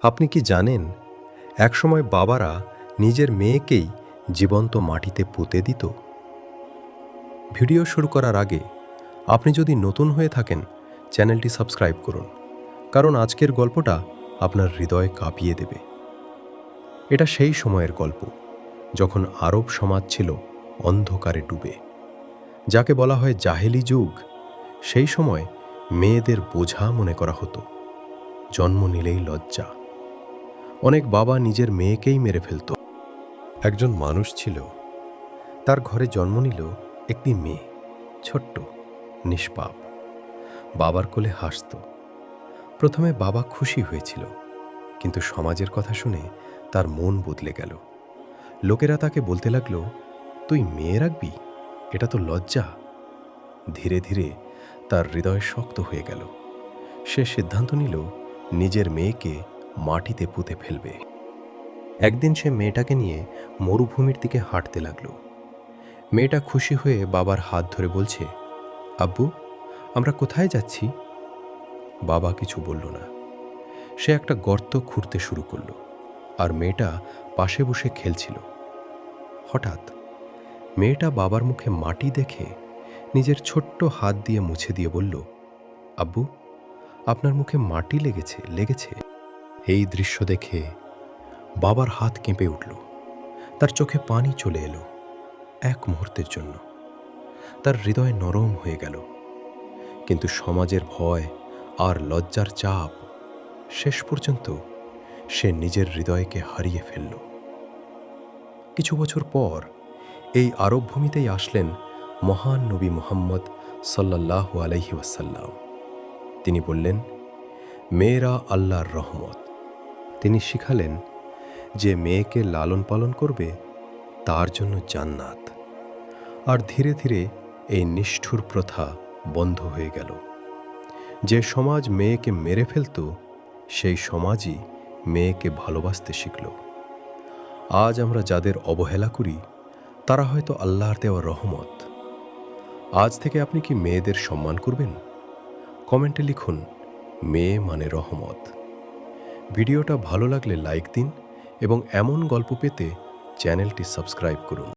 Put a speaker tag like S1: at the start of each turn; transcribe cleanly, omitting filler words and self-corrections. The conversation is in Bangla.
S1: আপনি কি জানেন, একসময় বাবারা নিজের মেয়েকেই জীবন্ত মাটিতে পুঁতে দিত? ভিডিও শুরু করার আগে আপনি যদি নতুন হয়ে থাকেন, চ্যানেলটি সাবস্ক্রাইব করুন, কারণ আজকের গল্পটা আপনার হৃদয় কাঁপিয়ে দেবে। এটা সেই সময়ের গল্প যখন আরব সমাজ ছিল অন্ধকারে ডুবে, যাকে বলা হয় জাহেলি যুগ। সেই সময় মেয়েদের বোঝা মনে করা হতো, জন্ম নিলেই লজ্জা। অনেক বাবা নিজের মেয়েকেই মেরে ফেলত। একজন মানুষ ছিল, তার ঘরে জন্ম নিল একটি মেয়ে, ছোট্ট, নিষ্পাপ, বাবার কোলে হাসত। প্রথমে বাবা খুশি হয়েছিল, কিন্তু সমাজের কথা শুনে তার মন বদলে গেল। লোকেরা তাকে বলতে লাগলো, তুই মেয়ে রাখবি? এটা তো লজ্জা। ধীরে ধীরে তার হৃদয় শক্ত হয়ে গেল। সে সিদ্ধান্ত নিল নিজের মেয়েকে মাটিতে পুঁতে ফেলবে। একদিন সে মেয়েটাকে নিয়ে মরুভূমির দিকে হাঁটতে লাগলো। মেয়েটা খুশি হয়ে বাবার হাত ধরে বলছে, আব্বু, আমরা কোথায় যাচ্ছি? বাবা কিছু বলল না। সে একটা গর্ত খুঁড়তে শুরু করলো, আর মেয়েটা পাশে বসে খেলছিল। হঠাৎ মেয়েটা বাবার মুখে মাটি দেখে নিজের ছোট্ট হাত দিয়ে মুছে দিয়ে বলল, আব্বু, আপনার মুখে মাটি লেগেছে। এই দৃশ্য দেখে বাবার হাত কেঁপে উঠল। তার চোখে পানি চলে এলো। এক মুহূর্তের জন্য তার হৃদয় নরম হয়ে গেল। কিন্তু সমাজের ভয় আর লজ্জার চাপ, শেষ পর্যন্ত সে নিজের হৃদয়কে হারিয়ে ফেলল। কিছু বছর পর এই আরব ভূমিতেই আসলেন মহান নবী মুহাম্মদ সাল্লাল্লাহু আলাইহি ওয়াসাল্লাম। তিনি বললেন, মেয়েরা আল্লাহর রহমত। তিনি শিখালেন যে মেয়েকে লালন পালন করবে, তার জন্য জান্নাত। আর ধীরে ধীরে এই নিষ্ঠুর প্রথা বন্ধ হয়ে গেল। যে সমাজ মেয়েকে মেরে ফেলত, সেই সমাজই মেয়েকে ভালোবাসতে শিখল। আজ আমরা যাদের অবহেলা করি, তারা হয়তো আল্লাহর দেওয়া রহমত। আজ থেকে আপনি কি মেয়েদের সম্মান করবেন? কমেন্টে লিখুন, মেয়ে মানে রহমত। ভিডিওটা ভালো লাগলে লাইক দিন এবং এমন গল্প পেতে চ্যানেলটি সাবস্ক্রাইব করুন।